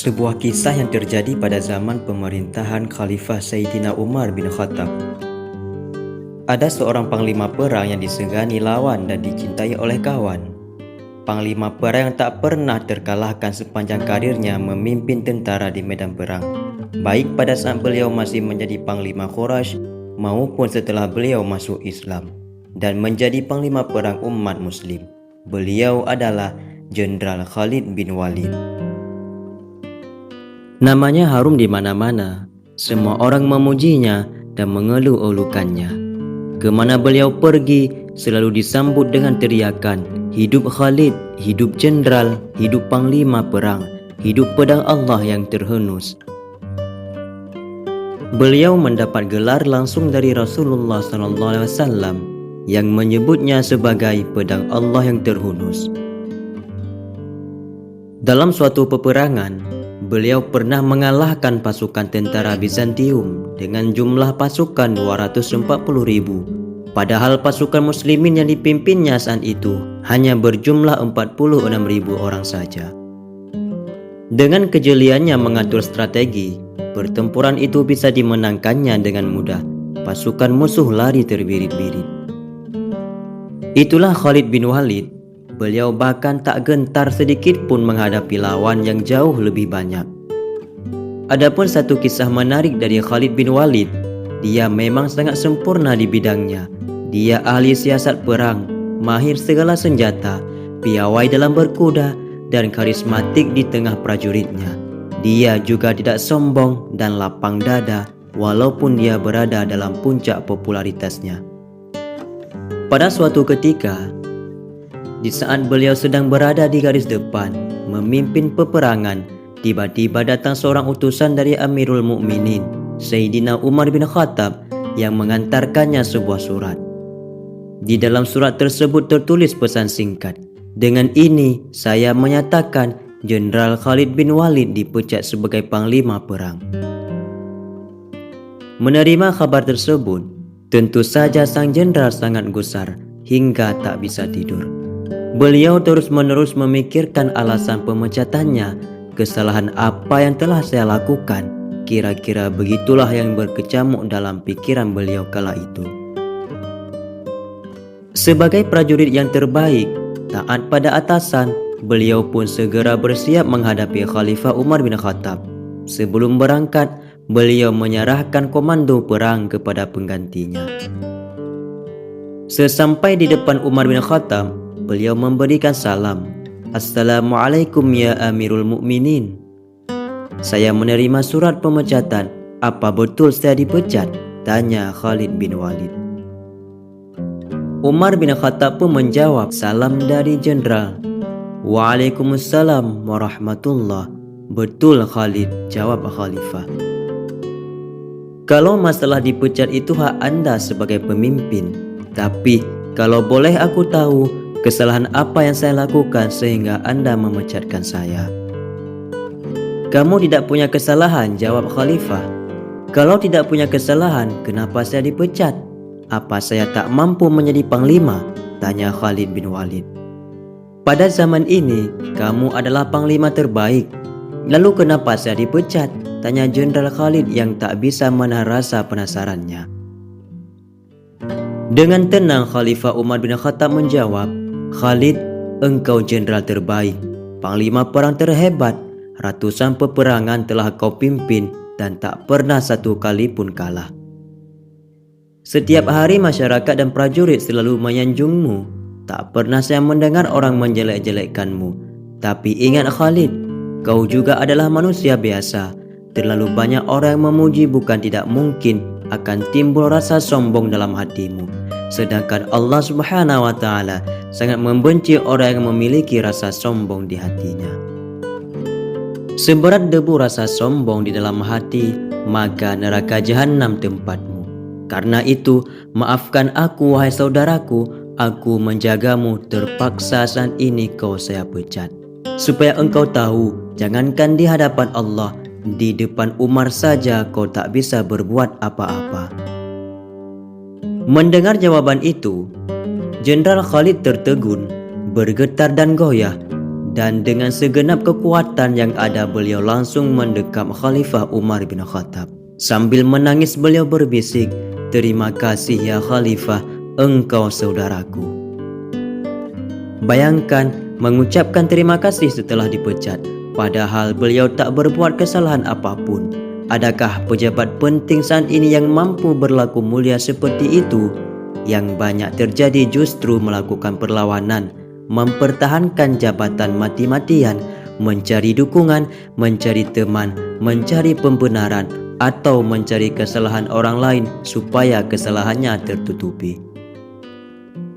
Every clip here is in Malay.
Sebuah kisah yang terjadi pada zaman pemerintahan Khalifah Sayyidina Umar bin Khattab. Ada seorang panglima perang yang disegani lawan dan dicintai oleh kawan. Panglima perang yang tak pernah terkalahkan sepanjang karirnya memimpin tentara di medan perang, baik pada saat beliau masih menjadi panglima Quraisy maupun setelah beliau masuk Islam dan menjadi panglima perang umat muslim. Beliau adalah Jenderal Khalid bin Walid. Namanya harum di mana-mana. Semua orang memujinya dan mengeluh-elukannya. Kemana beliau pergi, selalu disambut dengan teriakan, "Hidup Khalid, hidup jenderal, hidup panglima perang, hidup pedang Allah yang terhunus." Beliau mendapat gelar langsung dari Rasulullah SAW yang menyebutnya sebagai pedang Allah yang terhunus. Dalam suatu peperangan, beliau pernah mengalahkan pasukan tentara Bizantium dengan jumlah pasukan 240.000. Padahal pasukan muslimin yang dipimpinnya saat itu hanya berjumlah 46.000 orang saja. Dengan kejeliannya mengatur strategi, pertempuran itu bisa dimenangkannya dengan mudah. Pasukan musuh lari terbirit-birit. Itulah Khalid bin Walid. Beliau bahkan tak gentar sedikit pun menghadapi lawan yang jauh lebih banyak. Adapun satu kisah menarik dari Khalid bin Walid, dia memang sangat sempurna di bidangnya. Dia ahli siasat perang, mahir segala senjata, piawai dalam berkuda, dan karismatik di tengah prajuritnya. Dia juga tidak sombong dan lapang dada, walaupun dia berada dalam puncak popularitasnya. Pada suatu ketika, di saat beliau sedang berada di garis depan, memimpin peperangan, tiba-tiba datang seorang utusan dari Amirul Mukminin, Sayyidina Umar bin Khattab, yang mengantarkannya sebuah surat. Di dalam surat tersebut tertulis pesan singkat, "Dengan ini saya menyatakan Jenderal Khalid bin Walid dipecat sebagai panglima perang." Menerima kabar tersebut, tentu saja sang jenderal sangat gusar hingga tak bisa tidur. Beliau terus-menerus memikirkan alasan pemecatannya. Kesalahan apa yang telah saya lakukan? Kira-kira begitulah yang berkecamuk dalam pikiran beliau kala itu. Sebagai prajurit yang terbaik, taat pada atasan, beliau pun segera bersiap menghadapi Khalifah Umar bin Khattab. Sebelum berangkat, beliau menyerahkan komando perang kepada penggantinya. Sesampai di depan Umar bin Khattab, beliau memberikan salam. "Assalamualaikum ya Amirul Mukminin. Saya menerima surat pemecatan. Apa betul saya dipecat?" tanya Khalid bin Walid. Umar bin Khattab pun menjawab, "Salam dari jenderal." "Waalaikumsalam warahmatullah." "Betul Khalid," jawab Khalifah. "Kalau masalah dipecat itu hak Anda sebagai pemimpin. Tapi kalau boleh aku tahu, kesalahan apa yang saya lakukan sehingga Anda memecatkan saya?" "Kamu tidak punya kesalahan," jawab Khalifah. "Kalau tidak punya kesalahan, kenapa saya dipecat? Apa saya tak mampu menjadi panglima?" tanya Khalid bin Walid. "Pada zaman ini, kamu adalah panglima terbaik. Lalu kenapa saya dipecat?" tanya Jenderal Khalid yang tak bisa menahan rasa penasarannya. Dengan tenang Khalifah Umar bin Khattab menjawab, "Khalid, engkau jenderal terbaik, panglima perang terhebat. Ratusan peperangan telah kau pimpin dan tak pernah satu kali pun kalah. Setiap hari masyarakat dan prajurit selalu menyanjungmu. Tak pernah saya mendengar orang menjelek-jelekkanmu. Tapi ingat Khalid, kau juga adalah manusia biasa. Terlalu banyak orang yang memuji bukan tidak mungkin akan timbul rasa sombong dalam hatimu. Sedangkan Allah Subhanahu wa Ta'ala sangat membenci orang yang memiliki rasa sombong di hatinya. Seberat debu rasa sombong di dalam hati, maka neraka jahanam tempatmu. Karena itu, maafkan aku wahai saudaraku, aku menjagamu, terpaksa saat ini kau saya pecat. Supaya engkau tahu, jangankan di hadapan Allah, di depan Umar saja kau tak bisa berbuat apa-apa." Mendengar jawaban itu, Jenderal Khalid tertegun, bergetar dan goyah. dan dengan segenap kekuatan yang ada beliau langsung mendekap Khalifah Umar bin Khattab. Sambil menangis beliau berbisik, "Terima kasih ya Khalifah, engkau saudaraku." Bayangkan mengucapkan terima kasih setelah dipecat, padahal beliau tak berbuat kesalahan apapun. Adakah pejabat penting saat ini yang mampu berlaku mulia seperti itu? Yang banyak terjadi justru melakukan perlawanan, mempertahankan jabatan mati-matian, mencari dukungan, mencari teman, mencari pembenaran, atau mencari kesalahan orang lain supaya kesalahannya tertutupi.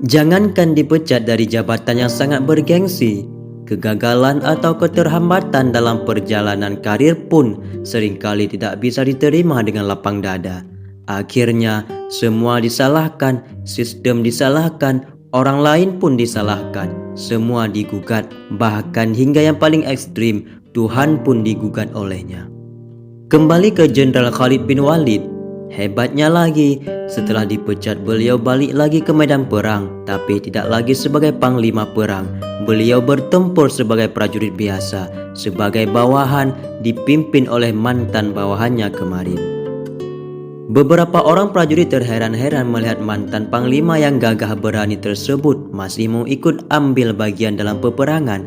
Jangankan dipecat dari jabatan yang sangat bergengsi, kegagalan atau keterhambatan dalam perjalanan karir pun seringkali tidak bisa diterima dengan lapang dada. Akhirnya semua disalahkan, sistem disalahkan, orang lain pun disalahkan, semua digugat, bahkan hingga yang paling ekstrim, Tuhan pun digugat olehnya. Kembali ke Jenderal Khalid bin Walid, hebatnya lagi, setelah dipecat beliau balik lagi ke medan perang, tapi tidak lagi sebagai panglima perang. Beliau bertempur sebagai prajurit biasa, sebagai bawahan dipimpin oleh mantan bawahannya kemarin. Beberapa orang prajurit terheran-heran melihat mantan panglima yang gagah berani tersebut masih mau ikut ambil bagian dalam peperangan,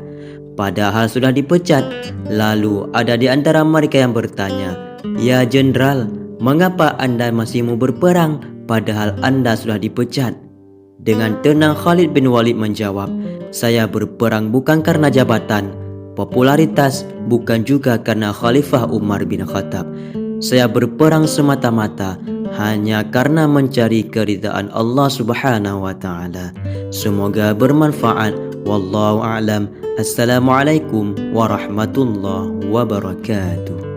padahal sudah dipecat. Lalu ada di antara mereka yang bertanya, "Ya Jenderal, mengapa Anda masih mau berperang padahal Anda sudah dipecat?" Dengan tenang Khalid bin Walid menjawab, "Saya berperang bukan karena jabatan, popularitas, bukan juga karena Khalifah Umar bin Khattab. Saya berperang semata-mata hanya karena mencari keridhaan Allah Subhanahu wa taala." Semoga bermanfaat. Wallahu a'lam. Assalamualaikum warahmatullahi wabarakatuh.